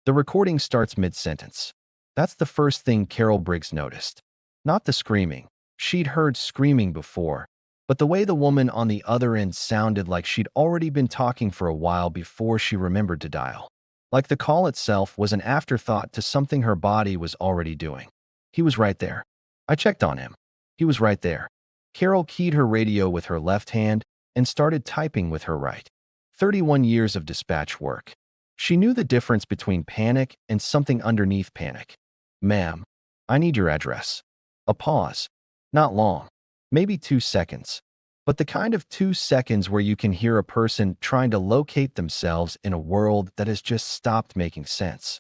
The recording starts mid-sentence. That's the first thing Carol Briggs noticed. Not the screaming. She'd heard screaming before, but the way the woman on the other end sounded like she'd already been talking for a while before she remembered to dial. Like the call itself was an afterthought to something her body was already doing. He was right there. I checked on him. He was right there. Carol keyed her radio with her left hand and started typing with her right. 31 years of dispatch work. She knew the difference between panic and something underneath panic. Ma'am, I need your address. A pause. Not long. Maybe 2 seconds. But the kind of 2 seconds where you can hear a person trying to locate themselves in a world that has just stopped making sense.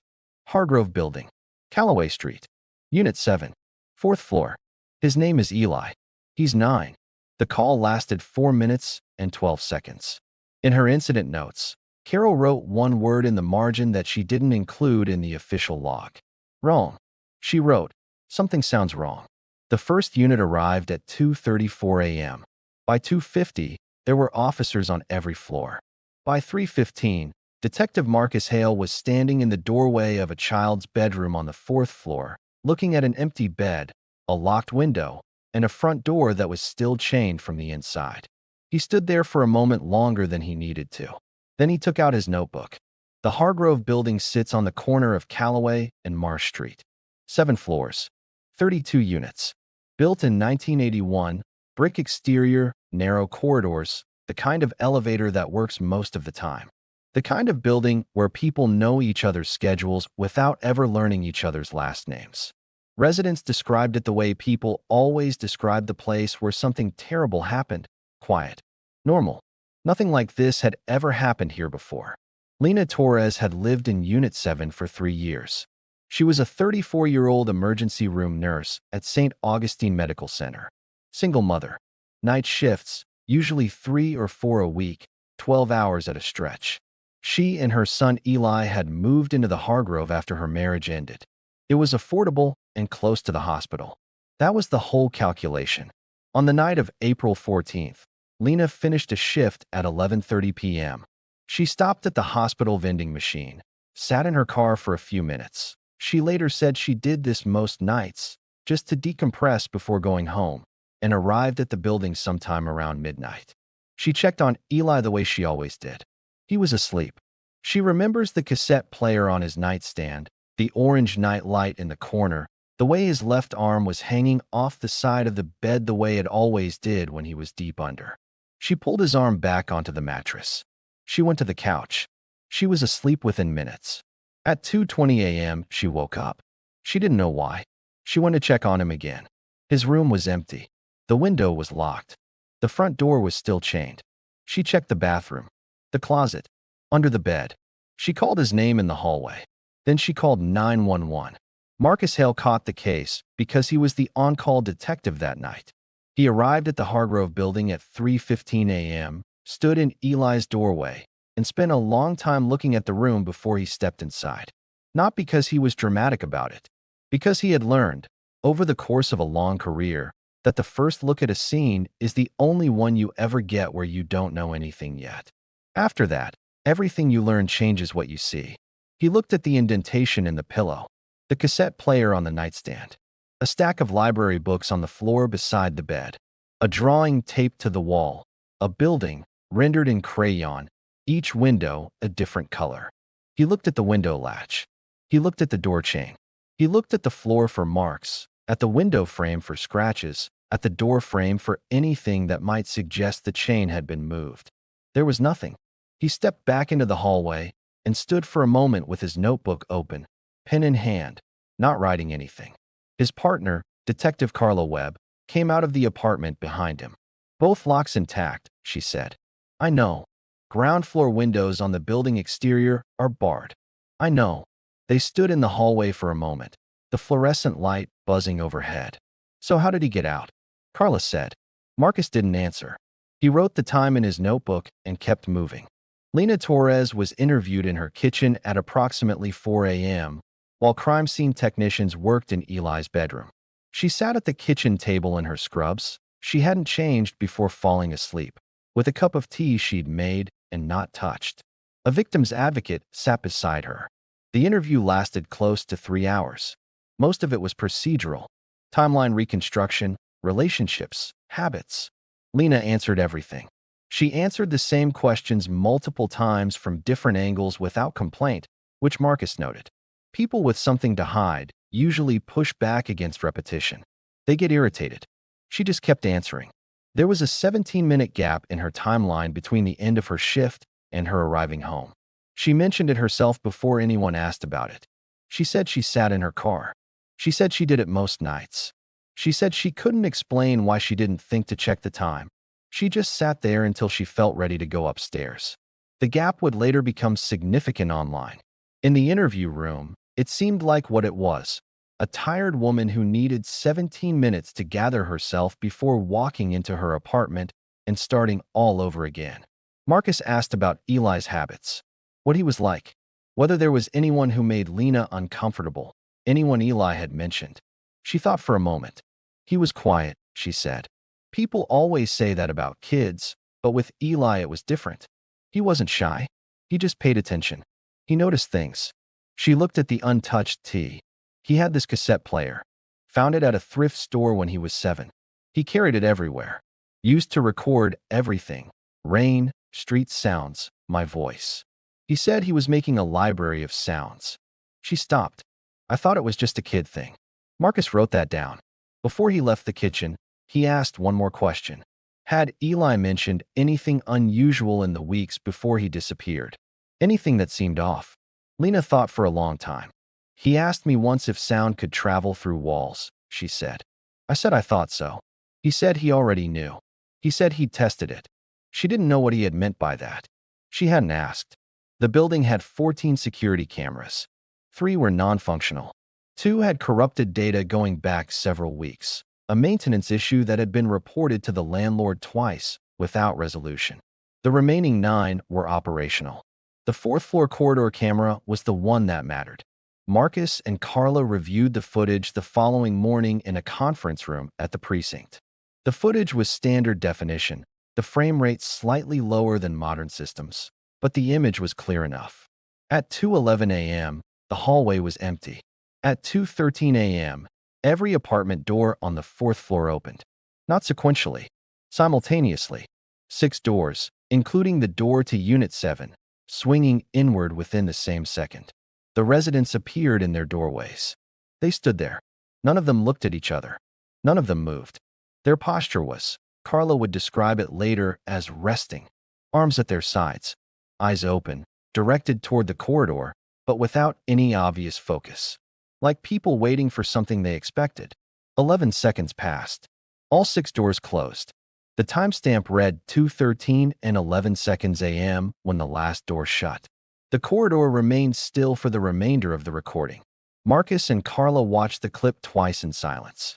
Hargrove Building. Callaway Street. Unit 7. 4th floor. His name is Eli. He's 9. The call lasted 4 minutes and 12 seconds. In her incident notes, Carol wrote one word in the margin that she didn't include in the official log. Wrong. She wrote, something sounds wrong. The first unit arrived at 2:34 a.m. By 2:50, there were officers on every floor. By 3:15, Detective Marcus Hale was standing in the doorway of a child's bedroom on the 4th floor, looking at an empty bed, a locked window, and a front door that was still chained from the inside. He stood there for a moment longer than he needed to. Then he took out his notebook. The Hargrove Building sits on the corner of Callaway and Marsh Street. 7 floors, 32 units. Built in 1981, brick exterior, narrow corridors, the kind of elevator that works most of the time. The kind of building where people know each other's schedules without ever learning each other's last names. Residents described it the way people always describe the place where something terrible happened: quiet, normal. Nothing like this had ever happened here before. Lena Torres had lived in Unit 7 for 3 years. She was a 34-year-old emergency room nurse at St. Augustine Medical Center. Single mother. Night shifts, usually 3 or 4 a week, 12 hours at a stretch. She and her son Eli had moved into the Hargrove after her marriage ended. It was affordable and close to the hospital. That was the whole calculation. On the night of April 14th, Lena finished a shift at 11:30 p.m. She stopped at the hospital vending machine, sat in her car for a few minutes. She later said she did this most nights, just to decompress before going home, and arrived at the building sometime around midnight. She checked on Eli the way she always did. He was asleep. She remembers the cassette player on his nightstand, the orange night light in the corner, the way his left arm was hanging off the side of the bed the way it always did when he was deep under. She pulled his arm back onto the mattress. She went to the couch. She was asleep within minutes. At 2:20 a.m., she woke up. She didn't know why. She went to check on him again. His room was empty. The window was locked. The front door was still chained. She checked the bathroom, the closet, under the bed. She called his name in the hallway. Then she called 911. Marcus Hale caught the case because he was the on-call detective that night. He arrived at the Hargrove Building at 3:15 a.m., stood in Eli's doorway, and spent a long time looking at the room before he stepped inside. Not because he was dramatic about it, because he had learned, over the course of a long career, that the first look at a scene is the only one you ever get where you don't know anything yet. After that, everything you learn changes what you see. He looked at the indentation in the pillow, the cassette player on the nightstand, a stack of library books on the floor beside the bed, a drawing taped to the wall, a building rendered in crayon, each window a different color. He looked at the window latch. He looked at the door chain. He looked at the floor for marks, at the window frame for scratches, at the door frame for anything that might suggest the chain had been moved. There was nothing. He stepped back into the hallway and stood for a moment with his notebook open, pen in hand, not writing anything. His partner, Detective Carla Webb, came out of the apartment behind him. Both locks intact, she said. I know. Ground floor windows on the building exterior are barred. I know. They stood in the hallway for a moment, the fluorescent light buzzing overhead. So how did he get out? Carla said. Marcus didn't answer. He wrote the time in his notebook and kept moving. Lena Torres was interviewed in her kitchen at approximately 4 a.m., while crime scene technicians worked in Eli's bedroom. She sat at the kitchen table in her scrubs. She hadn't changed before falling asleep, with a cup of tea she'd made and not touched. A victim's advocate sat beside her. The interview lasted close to 3 hours. Most of it was procedural, timeline reconstruction, relationships, habits. Lena answered everything. She answered the same questions multiple times from different angles without complaint, which Marcus noted. People with something to hide usually push back against repetition. They get irritated. She just kept answering. There was a 17-minute gap in her timeline between the end of her shift and her arriving home. She mentioned it herself before anyone asked about it. She said she sat in her car. She said she did it most nights. She said she couldn't explain why she didn't think to check the time. She just sat there until she felt ready to go upstairs. The gap would later become significant online. In the interview room, it seemed like what it was: a tired woman who needed 17 minutes to gather herself before walking into her apartment and starting all over again. Marcus asked about Eli's habits, what he was like, whether there was anyone who made Lena uncomfortable, anyone Eli had mentioned. She thought for a moment. He was quiet, she said. People always say that about kids, but with Eli it was different. He wasn't shy. He just paid attention. He noticed things. She looked at the untouched tea. He had this cassette player. Found it at a thrift store when he was 7. He carried it everywhere. Used to record everything: rain, street sounds, my voice. He said he was making a library of sounds. She stopped. I thought it was just a kid thing. Marcus wrote that down. Before he left the kitchen, he asked one more question. Had Eli mentioned anything unusual in the weeks before he disappeared? Anything that seemed off? Lena thought for a long time. He asked me once if sound could travel through walls, she said. I said I thought so. He said he already knew. He said he'd tested it. She didn't know what he had meant by that. She hadn't asked. The building had 14 security cameras. 3 were non-functional. 2 had corrupted data going back several weeks, a maintenance issue that had been reported to the landlord twice without resolution. The remaining 9 were operational. The 4th-floor corridor camera was the one that mattered. Marcus and Carla reviewed the footage the following morning in a conference room at the precinct. The footage was standard definition, the frame rate slightly lower than modern systems, but the image was clear enough. At 2:11 a.m., the hallway was empty. At 2:13 a.m., every apartment door on the 4th floor opened. Not sequentially, simultaneously. 6 doors, including the door to Unit 7, swinging inward within the same second. The residents appeared in their doorways. They stood there. None of them looked at each other. None of them moved. Their posture was, Carla would describe it later as resting, arms at their sides, eyes open, directed toward the corridor, but without any obvious focus. Like people waiting for something they expected. 11 seconds passed. All 6 doors closed. The timestamp read 2:13 and 11 seconds a.m. when the last door shut. The corridor remained still for the remainder of the recording. Marcus and Carla watched the clip twice in silence.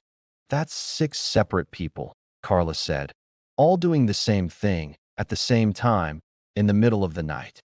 That's 6 separate people, Carla said, all doing the same thing, at the same time, in the middle of the night.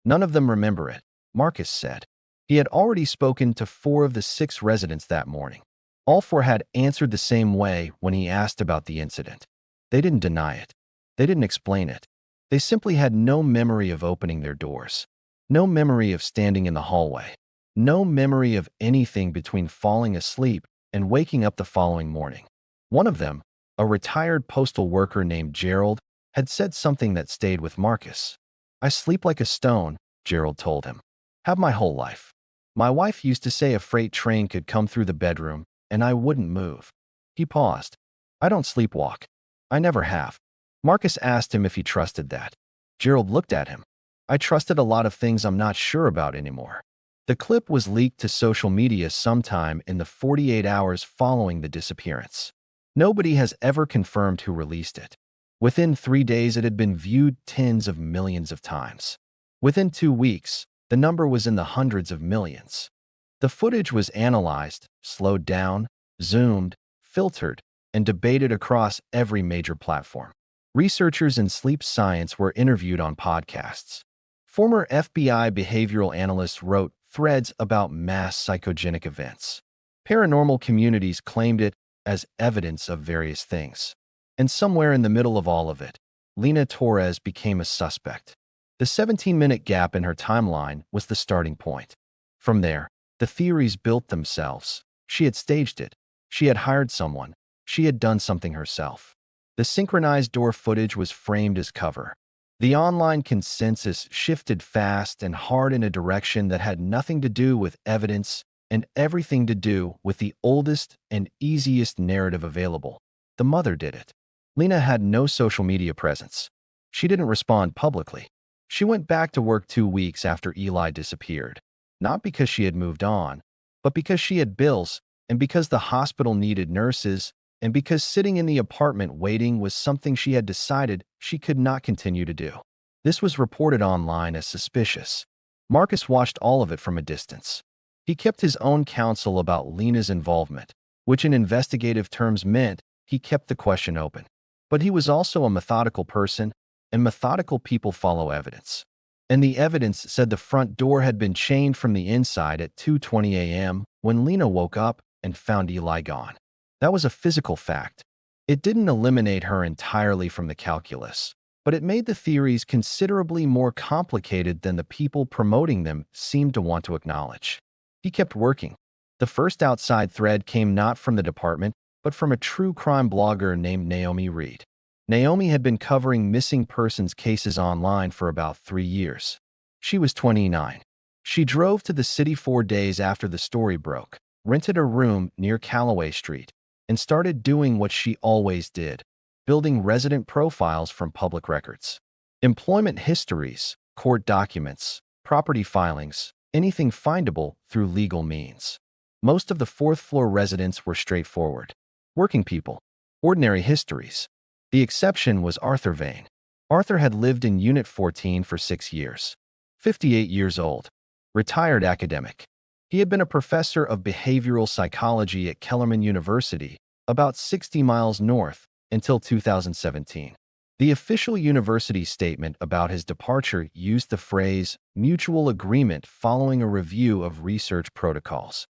None of them remember it, Marcus said. He had already spoken to 4 of the 6 residents that morning. All 4 had answered the same way when he asked about the incident. They didn't deny it. They didn't explain it. They simply had no memory of opening their doors. No memory of standing in the hallway. No memory of anything between falling asleep and waking up the following morning. One of them, a retired postal worker named Gerald, had said something that stayed with Marcus. I sleep like a stone, Gerald told him. Have my whole life. My wife used to say a freight train could come through the bedroom, and I wouldn't move. He paused. I don't sleepwalk. I never have. Marcus asked him if he trusted that. Gerald looked at him. I trusted a lot of things I'm not sure about anymore. The clip was leaked to social media sometime in the 48 hours following the disappearance. Nobody has ever confirmed who released it. Within 3 days, it had been viewed tens of millions of times. Within 2 weeks, the number was in the hundreds of millions. The footage was analyzed, slowed down, zoomed, filtered, and debated across every major platform. Researchers in sleep science were interviewed on podcasts. Former FBI behavioral analysts wrote threads about mass psychogenic events. Paranormal communities claimed it as evidence of various things. And somewhere in the middle of all of it, Lena Torres became a suspect. The 17-minute gap in her timeline was the starting point. From there, the theories built themselves. She had staged it. She had hired someone. She had done something herself. The synchronized door footage was framed as cover. The online consensus shifted fast and hard in a direction that had nothing to do with evidence and everything to do with the oldest and easiest narrative available. The mother did it. Lena had no social media presence. She didn't respond publicly. She went back to work 2 weeks after Eli disappeared. Not because she had moved on, but because she had bills, and because the hospital needed nurses, and because sitting in the apartment waiting was something she had decided she could not continue to do. This was reported online as suspicious. Marcus watched all of it from a distance. He kept his own counsel about Lena's involvement, which in investigative terms meant he kept the question open. But he was also a methodical person, and methodical people follow evidence. And the evidence said the front door had been chained from the inside at 2:20 a.m. when Lena woke up and found Eli gone. That was a physical fact. It didn't eliminate her entirely from the calculus, but it made the theories considerably more complicated than the people promoting them seemed to want to acknowledge. He kept working. The first outside thread came not from the department, but from a true crime blogger named Naomi Reed. Naomi had been covering missing persons cases online for about 3 years. She was 29. She drove to the city 4 days after the story broke, rented a room near Callaway Street, and started doing what she always did, building resident profiles from public records. Employment histories, court documents, property filings, anything findable through legal means. Most of the fourth-floor residents were straightforward. Working people. Ordinary histories. The exception was Arthur Vane. Arthur had lived in Unit 14 for 6 years. 58 years old. Retired academic. He had been a professor of behavioral psychology at Kellerman University, about 60 miles north, until 2017. The official university statement about his departure used the phrase mutual agreement following a review of research protocols.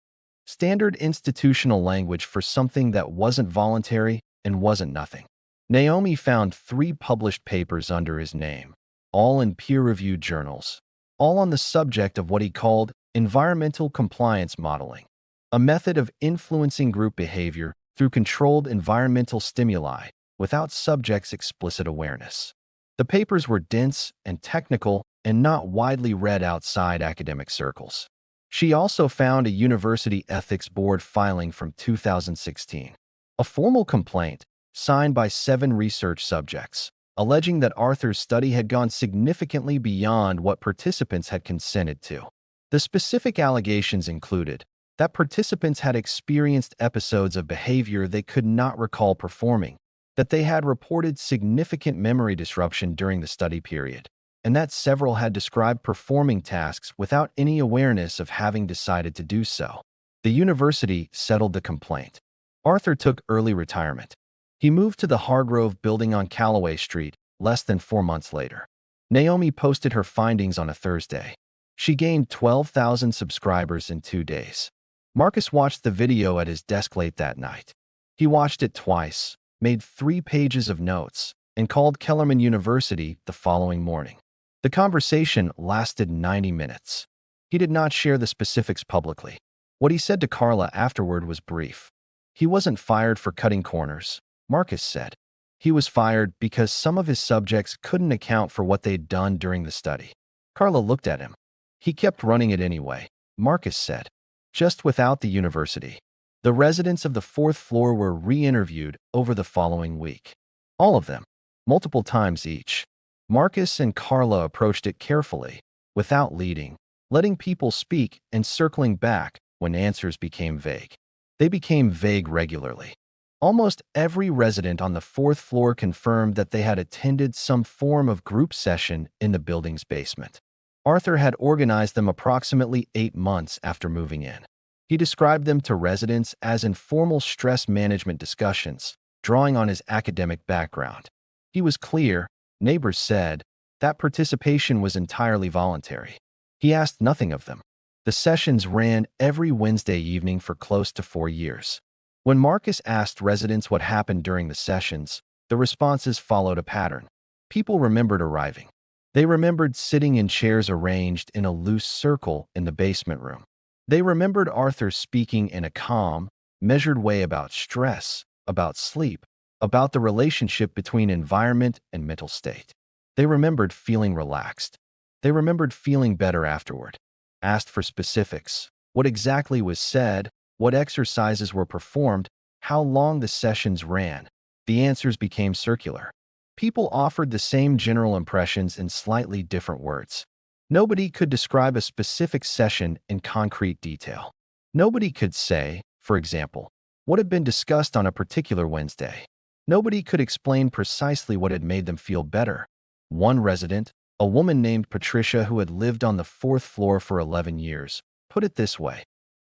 Standard institutional language for something that wasn't voluntary and wasn't nothing. Naomi found 3 published papers under his name, all in peer-reviewed journals, all on the subject of what he called environmental compliance modeling, a method of influencing group behavior through controlled environmental stimuli without subjects' explicit awareness. The papers were dense and technical and not widely read outside academic circles. She also found a university ethics board filing from 2016, a formal complaint signed by 7 research subjects, alleging that Arthur's study had gone significantly beyond what participants had consented to. The specific allegations included that participants had experienced episodes of behavior they could not recall performing, that they had reported significant memory disruption during the study period, and that several had described performing tasks without any awareness of having decided to do so. The university settled the complaint. Arthur took early retirement. He moved to the Hargrove Building on Callaway Street less than 4 months later. Naomi posted her findings on a Thursday. She gained 12,000 subscribers in 2 days. Marcus watched the video at his desk late that night. He watched it twice, made 3 pages of notes, and called Kellerman University the following morning. The conversation lasted 90 minutes. He did not share the specifics publicly. What he said to Carla afterward was brief. He wasn't fired for cutting corners, Marcus said. He was fired because some of his subjects couldn't account for what they'd done during the study. Carla looked at him. He kept running it anyway, Marcus said. Just without the university. The residents of the 4th floor were re-interviewed over the following week. All of them, multiple times each. Marcus and Carla approached it carefully, without leading, letting people speak and circling back when answers became vague. They became vague regularly. Almost every resident on the 4th floor confirmed that they had attended some form of group session in the building's basement. Arthur had organized them approximately 8 months after moving in. He described them to residents as informal stress management discussions, drawing on his academic background. He was clear, neighbors said, that participation was entirely voluntary. He asked nothing of them. The sessions ran every Wednesday evening for close to 4 years. When Marcus asked residents what happened during the sessions, the responses followed a pattern. People remembered arriving. They remembered sitting in chairs arranged in a loose circle in the basement room. They remembered Arthur speaking in a calm, measured way about stress, about sleep, about the relationship between environment and mental state. They remembered feeling relaxed. They remembered feeling better afterward. Asked for specifics. What exactly was said, what exercises were performed, how long the sessions ran. The answers became circular. People offered the same general impressions in slightly different words. Nobody could describe a specific session in concrete detail. Nobody could say, for example, what had been discussed on a particular Wednesday. Nobody could explain precisely what had made them feel better. One resident, a woman named Patricia who had lived on the fourth floor for 11 years, put it this way.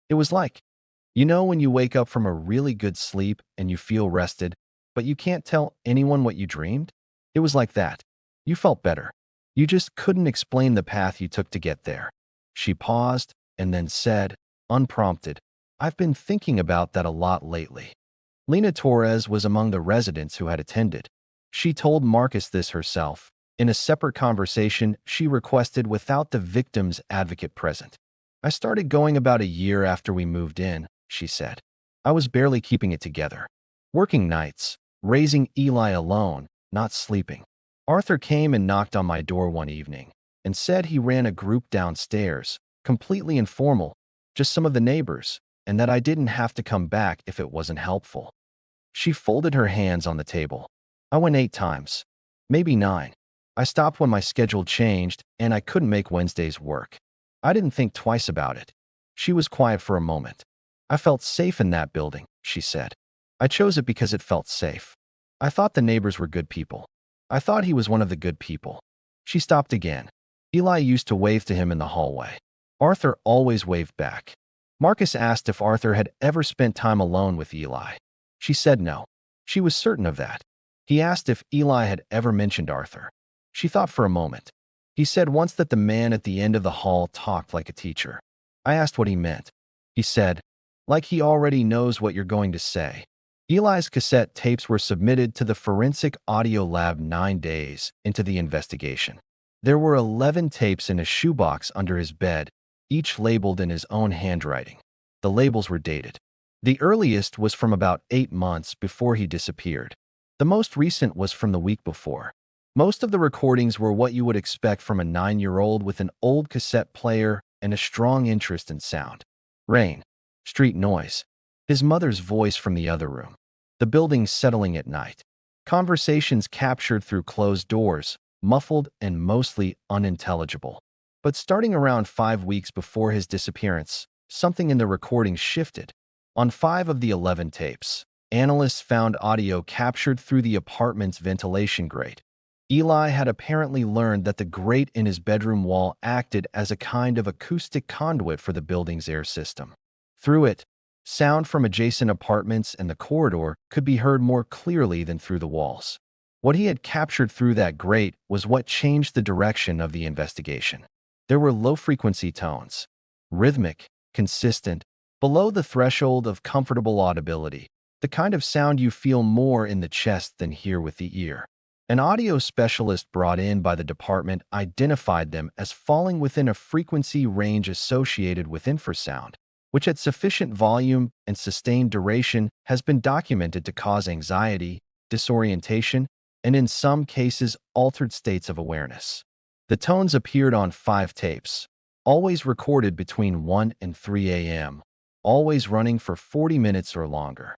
It was like, when you wake up from a really good sleep and you feel rested, but you can't tell anyone what you dreamed? It was like that. You felt better. You just couldn't explain the path you took to get there. She paused and then said, unprompted, I've been thinking about that a lot lately. Lena Torres was among the residents who had attended. She told Marcus this herself. In a separate conversation, she requested without the victim's advocate present. I started going about a year after we moved in, she said. I was barely keeping it together. Working nights, raising Eli alone, not sleeping. Arthur came and knocked on my door one evening and said he ran a group downstairs, completely informal, just some of the neighbors, and that I didn't have to come back if it wasn't helpful. She folded her hands on the table. I went 8 times, maybe 9. I stopped when my schedule changed and I couldn't make Wednesdays work. I didn't think twice about it. She was quiet for a moment. I felt safe in that building, she said. I chose it because it felt safe. I thought the neighbors were good people. I thought he was one of the good people. She stopped again. Eli used to wave to him in the hallway. Arthur always waved back. Marcus asked if Arthur had ever spent time alone with Eli. She said no. She was certain of that. He asked if Eli had ever mentioned Arthur. She thought for a moment. He said once that the man at the end of the hall talked like a teacher. I asked what he meant. He said, like he already knows what you're going to say. Eli's cassette tapes were submitted to the forensic audio lab 9 days into the investigation. There were 11 tapes in a shoebox under his bed, each labeled in his own handwriting. The labels were dated. The earliest was from about 8 months before he disappeared. The most recent was from the week before. Most of the recordings were what you would expect from a 9-year-old with an old cassette player and a strong interest in sound. Rain, street noise, his mother's voice from the other room, the building settling at night, conversations captured through closed doors, muffled and mostly unintelligible. But starting around 5 weeks before his disappearance, something in the recordings shifted. On 5 of the 11 tapes, analysts found audio captured through the apartment's ventilation grate. Eli had apparently learned that the grate in his bedroom wall acted as a kind of acoustic conduit for the building's air system. Through it, sound from adjacent apartments and the corridor could be heard more clearly than through the walls. What he had captured through that grate was what changed the direction of the investigation. There were low-frequency tones, rhythmic, consistent, below the threshold of comfortable audibility, the kind of sound you feel more in the chest than hear with the ear. An audio specialist brought in by the department identified them as falling within a frequency range associated with infrasound, which at sufficient volume and sustained duration has been documented to cause anxiety, disorientation, and in some cases altered states of awareness. The tones appeared on 5 tapes, always recorded between 1 and 3 a.m., always running for 40 minutes or longer.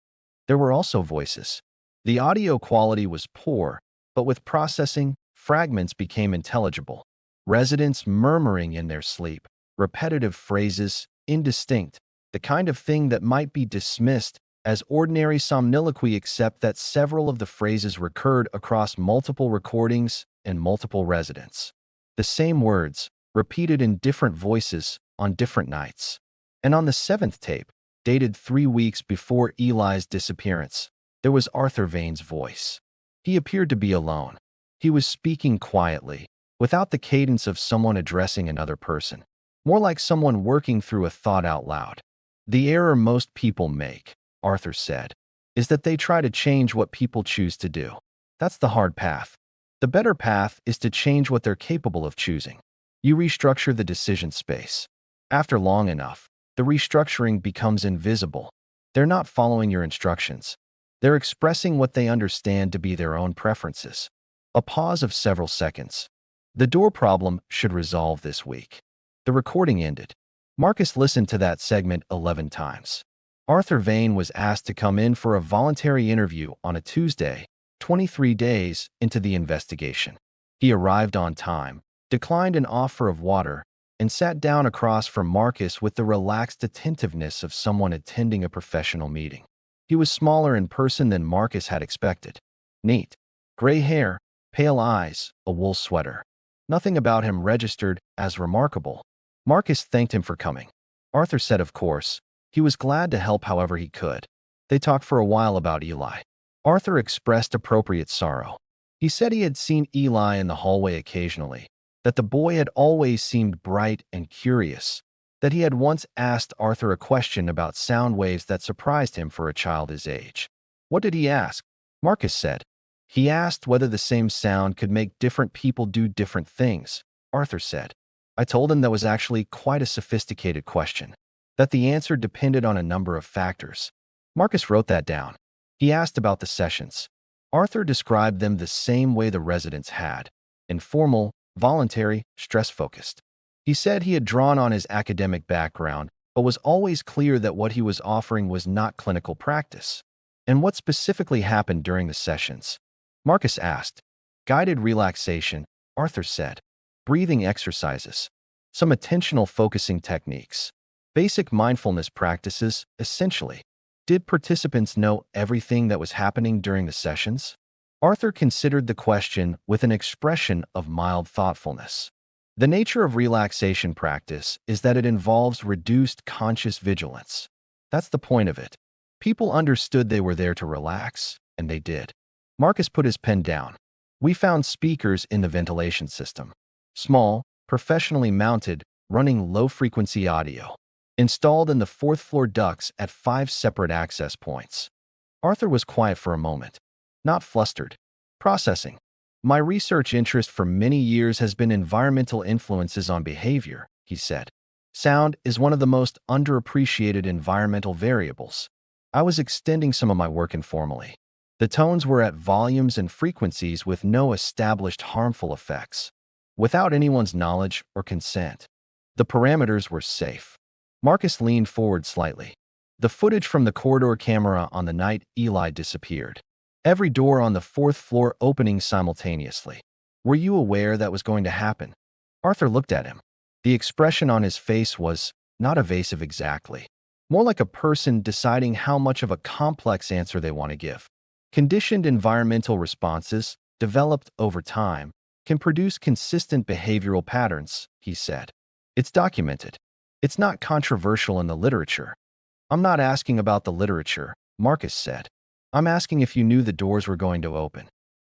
There were also voices. The audio quality was poor, but with processing, fragments became intelligible. Residents murmuring in their sleep, repetitive phrases, indistinct, the kind of thing that might be dismissed as ordinary somniloquy, except that several of the phrases recurred across multiple recordings and multiple residents. The same words, repeated in different voices on different nights. And on the 7th tape, dated 3 weeks before Eli's disappearance, there was Arthur Vane's voice. He appeared to be alone. He was speaking quietly, without the cadence of someone addressing another person, more like someone working through a thought out loud. The error most people make, Arthur said, is that they try to change what people choose to do. That's the hard path. The better path is to change what they're capable of choosing. You restructure the decision space. After long enough, the restructuring becomes invisible. They're not following your instructions. They're expressing what they understand to be their own preferences. A pause of several seconds. The door problem should resolve this week. The recording ended. Marcus listened to that segment 11 times. Arthur Vane was asked to come in for a voluntary interview on a Tuesday, 23 days into the investigation. He arrived on time, declined an offer of water, and sat down across from Marcus with the relaxed attentiveness of someone attending a professional meeting. He was smaller in person than Marcus had expected. Neat. Gray hair, pale eyes, a wool sweater. Nothing about him registered as remarkable. Marcus thanked him for coming. Arthur said of course, he was glad to help however he could. They talked for a while about Eli. Arthur expressed appropriate sorrow. He said he had seen Eli in the hallway occasionally, that the boy had always seemed bright and curious, that he had once asked Arthur a question about sound waves that surprised him for a child his age. What did he ask? Marcus said. He asked whether the same sound could make different people do different things, Arthur said. I told him that was actually quite a sophisticated question, that the answer depended on a number of factors. Marcus wrote that down. He asked about the sessions. Arthur described them the same way the residents had, informal, voluntary, stress-focused. He said he had drawn on his academic background, but was always clear that what he was offering was not clinical practice. And what specifically happened during the sessions? Marcus asked. Guided relaxation, Arthur said. Breathing exercises. Some attentional focusing techniques. Basic mindfulness practices, essentially. Did participants know everything that was happening during the sessions? Arthur considered the question with an expression of mild thoughtfulness. The nature of relaxation practice is that it involves reduced conscious vigilance. That's the point of it. People understood they were there to relax, and they did. Marcus put his pen down. We found speakers in the ventilation system. Small, professionally mounted, running low-frequency audio. Installed in the fourth-floor ducts at 5 separate access points. Arthur was quiet for a moment. Not flustered. Processing. My research interest for many years has been environmental influences on behavior, he said. Sound is one of the most underappreciated environmental variables. I was extending some of my work informally. The tones were at volumes and frequencies with no established harmful effects, without anyone's knowledge or consent. The parameters were safe. Marcus leaned forward slightly. The footage from the corridor camera on the night Eli disappeared. Every door on the 4th floor opening simultaneously. Were you aware that was going to happen? Arthur looked at him. The expression on his face was not evasive exactly, more like a person deciding how much of a complex answer they want to give. Conditioned environmental responses, developed over time, can produce consistent behavioral patterns, he said. It's documented. It's not controversial in the literature. I'm not asking about the literature, Marcus said. I'm asking if you knew the doors were going to open.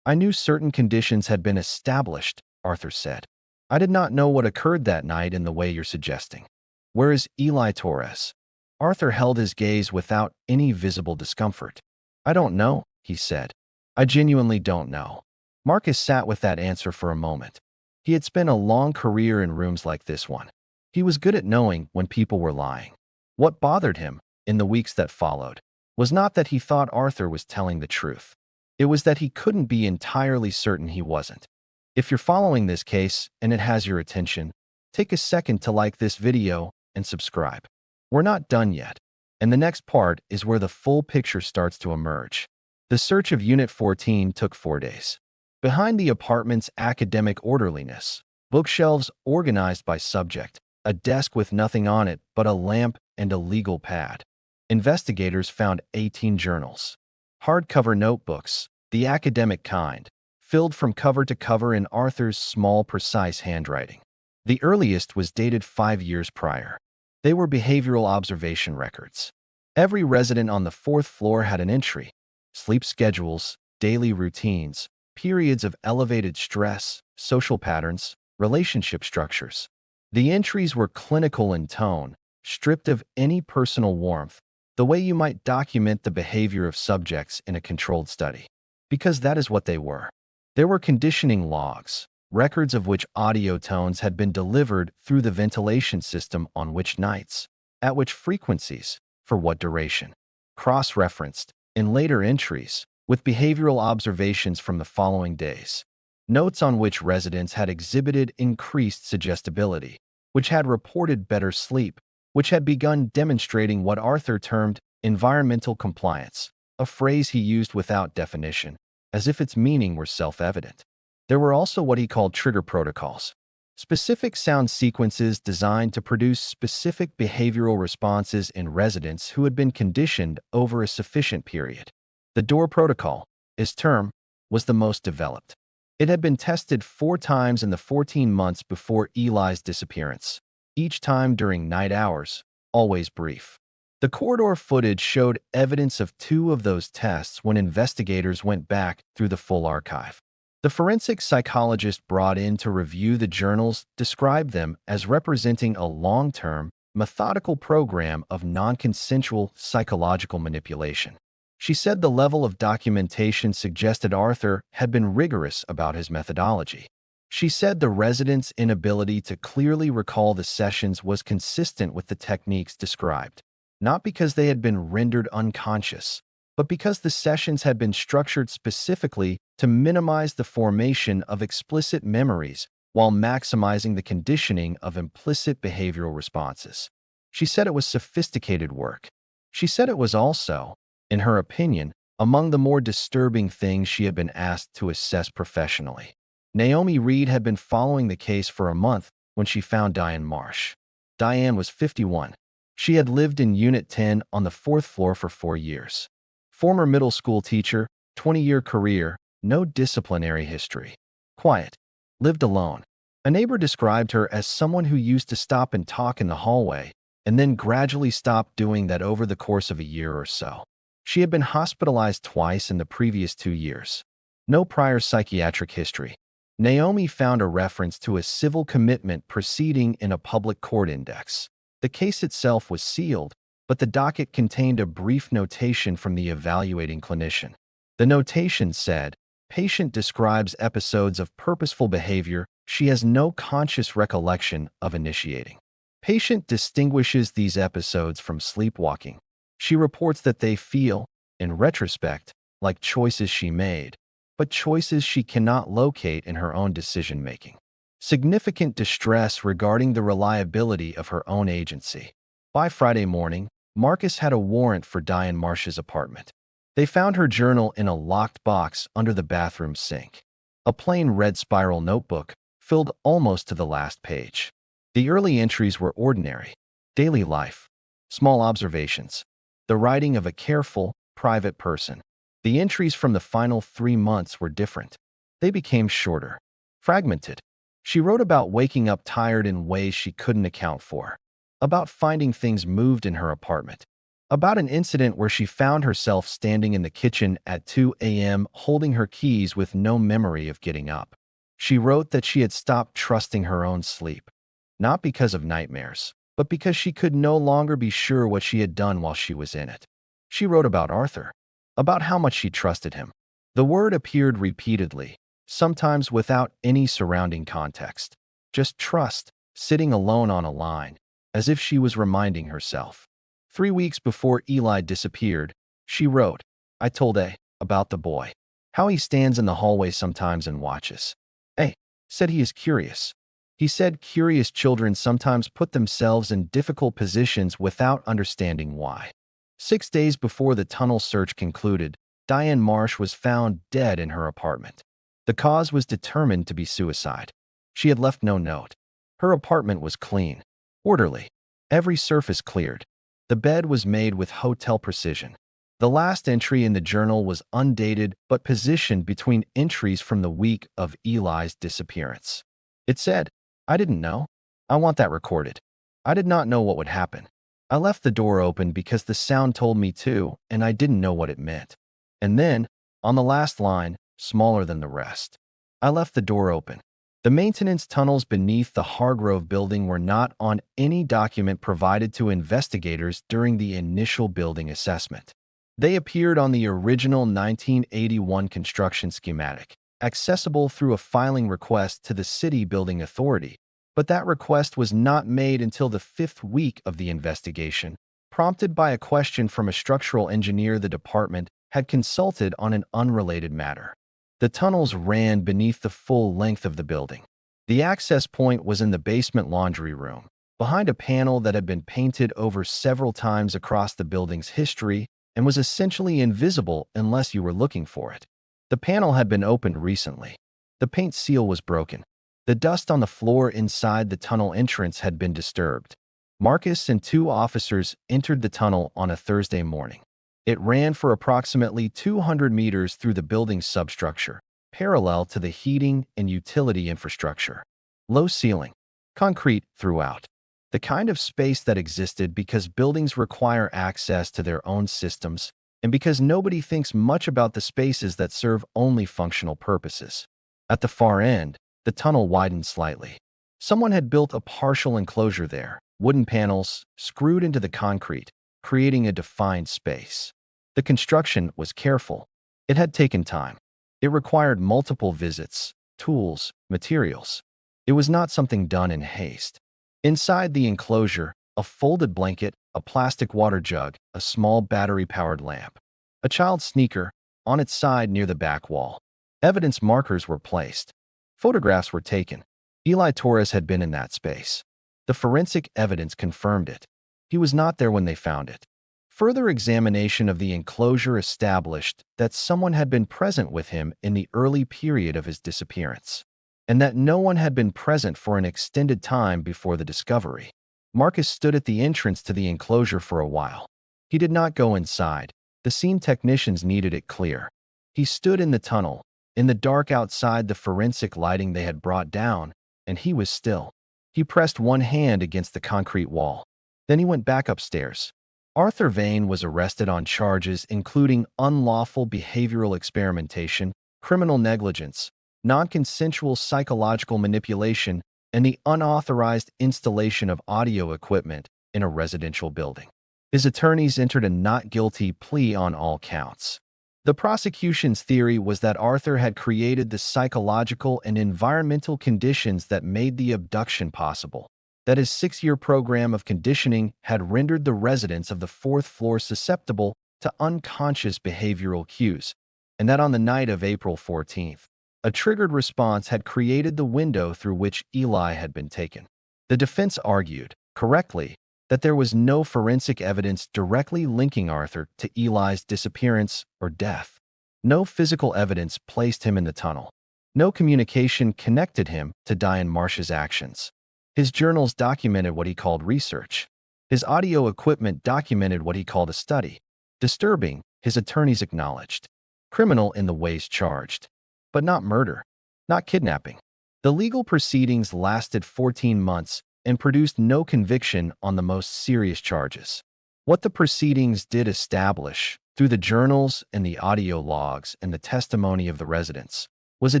I knew certain conditions had been established, Arthur said. I did not know what occurred that night in the way you're suggesting. Where is Eli Torres? Arthur held his gaze without any visible discomfort. I don't know, he said. I genuinely don't know. Marcus sat with that answer for a moment. He had spent a long career in rooms like this one. He was good at knowing when people were lying. What bothered him, in the weeks that followed, was not that he thought Arthur was telling the truth. It was that he couldn't be entirely certain he wasn't. If you're following this case and it has your attention, take a second to like this video and subscribe. We're not done yet, and the next part is where the full picture starts to emerge. The search of Unit 14 took 4 days. Behind the apartment's academic orderliness, bookshelves organized by subject, a desk with nothing on it but a lamp and a legal pad. Investigators found 18 journals, hardcover notebooks, the academic kind, filled from cover to cover in Arthur's small, precise handwriting. The earliest was dated 5 years prior. They were behavioral observation records. Every resident on the 4th floor had an entry: sleep schedules, daily routines, periods of elevated stress, social patterns, relationship structures. The entries were clinical in tone, stripped of any personal warmth, the way you might document the behavior of subjects in a controlled study. Because that is what they were. There were conditioning logs, records of which audio tones had been delivered through the ventilation system on which nights. at which frequencies, for what duration. Cross-referenced, in later entries, with behavioral observations from the following days. Notes on which residents had exhibited increased suggestibility, which had reported better sleep, which had begun demonstrating what Arthur termed environmental compliance, a phrase he used without definition, as if its meaning were self-evident. There were also what he called trigger protocols, specific sound sequences designed to produce specific behavioral responses in residents who had been conditioned over a sufficient period. The door protocol, his term, was the most developed. It had been tested 4 times in the 14 months before Eli's disappearance, each time during night hours, always brief. The corridor footage showed evidence of 2 of those tests when investigators went back through the full archive. The forensic psychologist brought in to review the journals described them as representing a long-term, methodical program of non-consensual psychological manipulation. She said the level of documentation suggested Arthur had been rigorous about his methodology. She said the residents' inability to clearly recall the sessions was consistent with the techniques described, not because they had been rendered unconscious, but because the sessions had been structured specifically to minimize the formation of explicit memories while maximizing the conditioning of implicit behavioral responses. She said it was sophisticated work. She said it was also, in her opinion, among the more disturbing things she had been asked to assess professionally. Naomi Reed had been following the case for a month when she found Diane Marsh. Diane was 51. She had lived in Unit 10 on the 4th floor for 4 years. Former middle school teacher, 20-year career, no disciplinary history. Quiet. Lived alone. A neighbor described her as someone who used to stop and talk in the hallway and then gradually stopped doing that over the course of a year or so. She had been hospitalized twice in the previous 2 years. No prior psychiatric history. Naomi found a reference to a civil commitment proceeding in a public court index. The case itself was sealed, but the docket contained a brief notation from the evaluating clinician. The notation said, "Patient describes episodes of purposeful behavior she has no conscious recollection of initiating. Patient distinguishes these episodes from sleepwalking. She reports that they feel, in retrospect, like choices she made, but choices she cannot locate in her own decision-making. Significant distress regarding the reliability of her own agency." By Friday morning, Marcus had a warrant for Diane Marsh's apartment. They found her journal in a locked box under the bathroom sink. A plain red spiral notebook, filled almost to the last page. The early entries were ordinary. Daily life. Small observations. The writing of a careful, private person. The entries from the final 3 months were different. They became shorter. Fragmented. She wrote about waking up tired in ways she couldn't account for. About finding things moved in her apartment. About an incident where she found herself standing in the kitchen at 2 a.m. holding her keys with no memory of getting up. She wrote that she had stopped trusting her own sleep. Not because of nightmares, but because she could no longer be sure what she had done while she was in it. She wrote about Arthur. About how much she trusted him. The word appeared repeatedly, sometimes without any surrounding context. Just trust, sitting alone on a line, as if she was reminding herself. 3 weeks before Eli disappeared, she wrote, "I told A about the boy. How he stands in the hallway sometimes and watches. A said he is curious. He said curious children sometimes put themselves in difficult positions without understanding why." 6 days before the tunnel search concluded, Diane Marsh was found dead in her apartment. The cause was determined to be suicide. She had left no note. Her apartment was clean, orderly, every surface cleared. The bed was made with hotel precision. The last entry in the journal was undated but positioned between entries from the week of Eli's disappearance. It said, "I didn't know. I want that recorded. I did not know what would happen. I left the door open because the sound told me to, and I didn't know what it meant." And then, on the last line, smaller than the rest, "I left the door open." The maintenance tunnels beneath the Hargrove Building were not on any document provided to investigators during the initial building assessment. They appeared on the original 1981 construction schematic, accessible through a filing request to the City Building Authority, But that request was not made until the fifth week of the investigation, prompted by a question from a structural engineer the department had consulted on an unrelated matter. The tunnels ran beneath the full length of the building. The access point was in the basement laundry room, behind a panel that had been painted over several times across the building's history and was essentially invisible unless you were looking for it. The panel had been opened recently. The paint seal was broken. The dust on the floor inside the tunnel entrance had been disturbed. Marcus and two officers entered the tunnel on a Thursday morning. It ran for approximately 200 meters through the building's substructure, parallel to the heating and utility infrastructure. Low ceiling, concrete throughout. The kind of space that existed because buildings require access to their own systems and because nobody thinks much about the spaces that serve only functional purposes. At the far end, the tunnel widened slightly. Someone had built a partial enclosure there, wooden panels screwed into the concrete, creating a defined space. The construction was careful. It had taken time. It required multiple visits, tools, materials. It was not something done in haste. Inside the enclosure, a folded blanket, a plastic water jug, a small battery-powered lamp. A child's sneaker, on its side near the back wall. Evidence markers were placed. Photographs were taken. Eli Torres had been in that space. The forensic evidence confirmed it. He was not there when they found it. Further examination of the enclosure established that someone had been present with him in the early period of his disappearance, and that no one had been present for an extended time before the discovery. Marcus stood at the entrance to the enclosure for a while. He did not go inside. The scene technicians needed it clear. He stood in the tunnel, in the dark outside the forensic lighting they had brought down, and he was still. He pressed one hand against the concrete wall. Then he went back upstairs. Arthur Vane was arrested on charges including unlawful behavioral experimentation, criminal negligence, non-consensual psychological manipulation, and the unauthorized installation of audio equipment in a residential building. His attorneys entered a not guilty plea on all counts. The prosecution's theory was that Arthur had created the psychological and environmental conditions that made the abduction possible, that his 6-year program of conditioning had rendered the residents of the 4th floor susceptible to unconscious behavioral cues, and that on the night of April 14th, a triggered response had created the window through which Eli had been taken. The defense argued, correctly, that there was no forensic evidence directly linking Arthur to Eli's disappearance or death. No physical evidence placed him in the tunnel. No communication connected him to Diane Marsh's actions. His journals documented what he called research. His audio equipment documented what he called a study. Disturbing, his attorneys acknowledged. Criminal in the ways charged. But not murder. Not kidnapping. The legal proceedings lasted 14 months and produced no conviction on the most serious charges. What the proceedings did establish, through the journals and the audio logs and the testimony of the residents, was a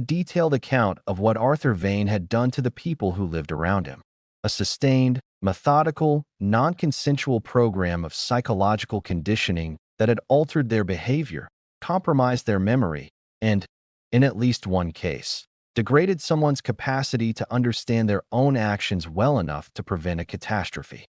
detailed account of what Arthur Vane had done to the people who lived around him. A sustained, methodical, non-consensual program of psychological conditioning that had altered their behavior, compromised their memory, and, in at least one case, degraded someone's capacity to understand their own actions well enough to prevent a catastrophe.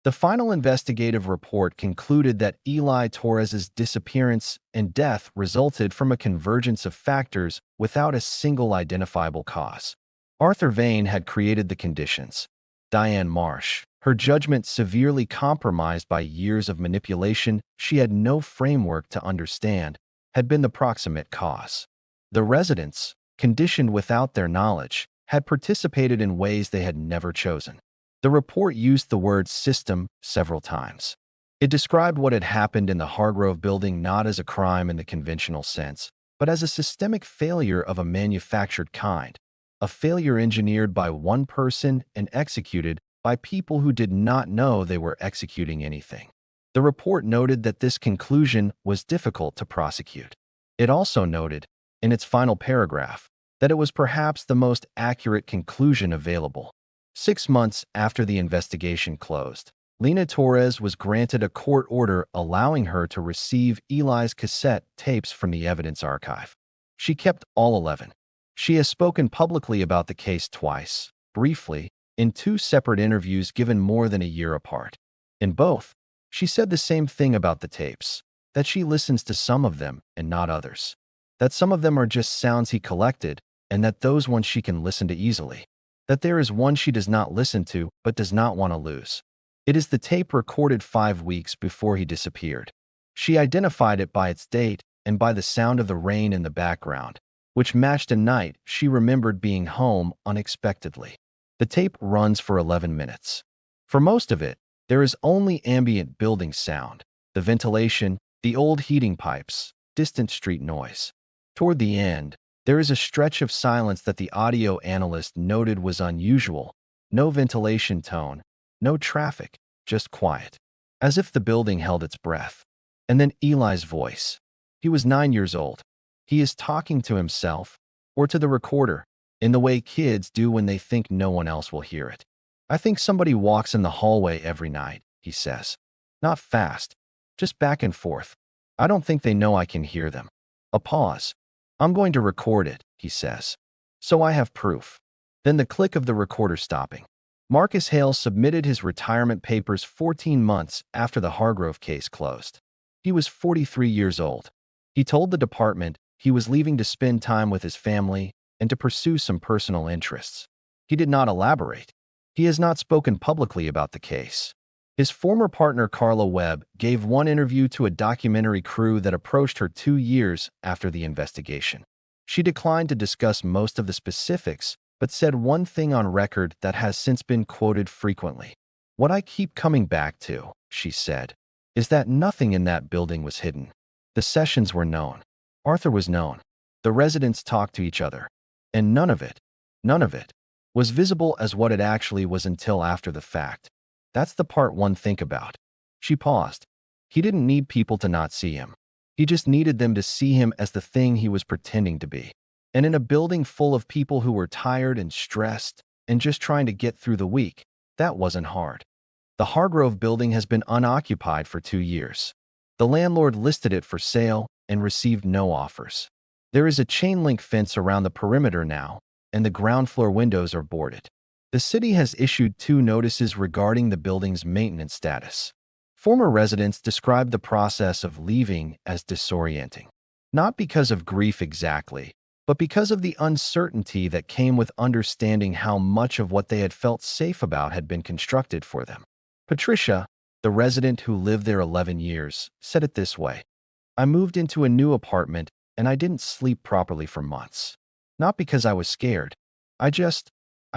The final investigative report concluded that Eli Torres's disappearance and death resulted from a convergence of factors without a single identifiable cause. Arthur Vane had created the conditions. Diane Marsh, her judgment severely compromised by years of manipulation she had no framework to understand, had been the proximate cause. The residents, conditioned without their knowledge, had participated in ways they had never chosen. The report used the word system several times. It described what had happened in the Hargrove Building not as a crime in the conventional sense, but as a systemic failure of a manufactured kind, a failure engineered by one person and executed by people who did not know they were executing anything. The report noted that this conclusion was difficult to prosecute. It also noted, in its final paragraph, that it was perhaps the most accurate conclusion available. 6 months after the investigation closed, Lena Torres was granted a court order allowing her to receive Eli's cassette tapes from the evidence archive. She kept all 11. She has spoken publicly about the case twice, briefly, in two separate interviews given more than a year apart. In both, she said the same thing about the tapes, that she listens to some of them and not others, that some of them are just sounds he collected, and that those ones she can listen to easily, that there is one she does not listen to but does not want to lose. It is the tape recorded 5 weeks before he disappeared. She identified it by its date and by the sound of the rain in the background, which matched a night she remembered being home unexpectedly. The tape runs for 11 minutes. For most of it, there is only ambient building sound, the ventilation, the old heating pipes, distant street noise. Toward the end, there is a stretch of silence that the audio analyst noted was unusual. No ventilation tone, no traffic, just quiet, as if the building held its breath. And then Eli's voice. He was 9 years old. He is talking to himself, or to the recorder, in the way kids do when they think no one else will hear it. I think somebody walks in the hallway every night, he says. Not fast, just back and forth. I don't think they know I can hear them. A pause. I'm going to record it, he says. So I have proof. Then the click of the recorder stopping. Marcus Hale submitted his retirement papers 14 months after the Hargrove case closed. He was 43 years old. He told the department he was leaving to spend time with his family and to pursue some personal interests. He did not elaborate. He has not spoken publicly about the case. His former partner Carla Webb gave one interview to a documentary crew that approached her 2 years after the investigation. She declined to discuss most of the specifics, but said one thing on record that has since been quoted frequently. What I keep coming back to, she said, is that nothing in that building was hidden. The sessions were known. Arthur was known. The residents talked to each other. And none of it, was visible as what it actually was until after the fact. That's the part one think about. She paused. He didn't need people to not see him. He just needed them to see him as the thing he was pretending to be. And in a building full of people who were tired and stressed and just trying to get through the week, that wasn't hard. The Hargrove Building has been unoccupied for 2 years. The landlord listed it for sale and received no offers. There is a chain-link fence around the perimeter now, and the ground floor windows are boarded. The city has issued 2 notices regarding the building's maintenance status. Former residents described the process of leaving as disorienting. Not because of grief exactly, but because of the uncertainty that came with understanding how much of what they had felt safe about had been constructed for them. Patricia, the resident who lived there 11 years, said it this way. I moved into a new apartment and I didn't sleep properly for months. Not because I was scared. I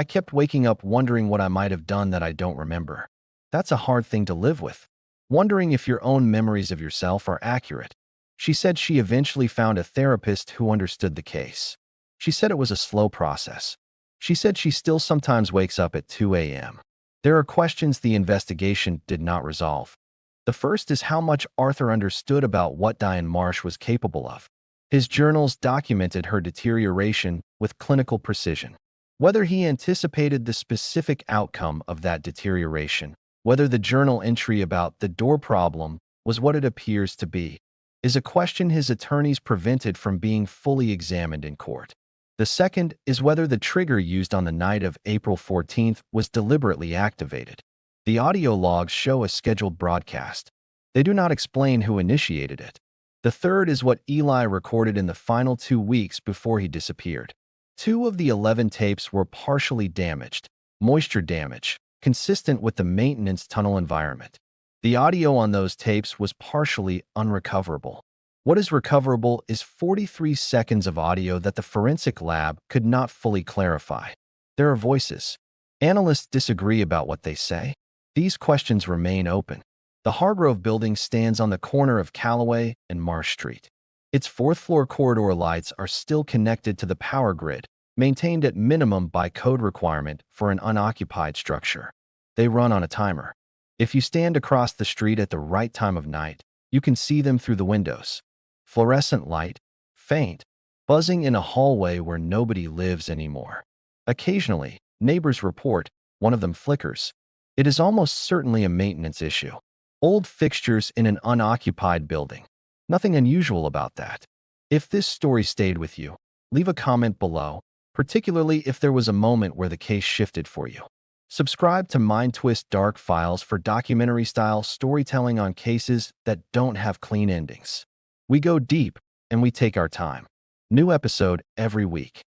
kept waking up wondering what I might have done that I don't remember. That's a hard thing to live with. Wondering if your own memories of yourself are accurate. She said she eventually found a therapist who understood the case. She said it was a slow process. She said she still sometimes wakes up at 2 a.m. There are questions the investigation did not resolve. The first is how much Arthur understood about what Diane Marsh was capable of. His journals documented her deterioration with clinical precision. Whether he anticipated the specific outcome of that deterioration, whether the journal entry about the door problem was what it appears to be, is a question his attorneys prevented from being fully examined in court. The second is whether the trigger used on the night of April 14th was deliberately activated. The audio logs show a scheduled broadcast. They do not explain who initiated it. The third is what Eli recorded in the final 2 weeks before he disappeared. 2 of the 11 tapes were partially damaged, moisture damage, consistent with the maintenance tunnel environment. The audio on those tapes was partially unrecoverable. What is recoverable is 43 seconds of audio that the forensic lab could not fully clarify. There are voices. Analysts disagree about what they say. These questions remain open. The Hargrove Building stands on the corner of Callaway and Marsh Street. Its 4th-floor corridor lights are still connected to the power grid, maintained at minimum by code requirement for an unoccupied structure. They run on a timer. If you stand across the street at the right time of night, you can see them through the windows. Fluorescent light, faint, buzzing in a hallway where nobody lives anymore. Occasionally, neighbors report, one of them flickers. It is almost certainly a maintenance issue. Old fixtures in an unoccupied building. Nothing unusual about that. If this story stayed with you, leave a comment below, particularly if there was a moment where the case shifted for you. Subscribe to Mind Twist Dark Files for documentary-style storytelling on cases that don't have clean endings. We go deep and we take our time. New episode every week.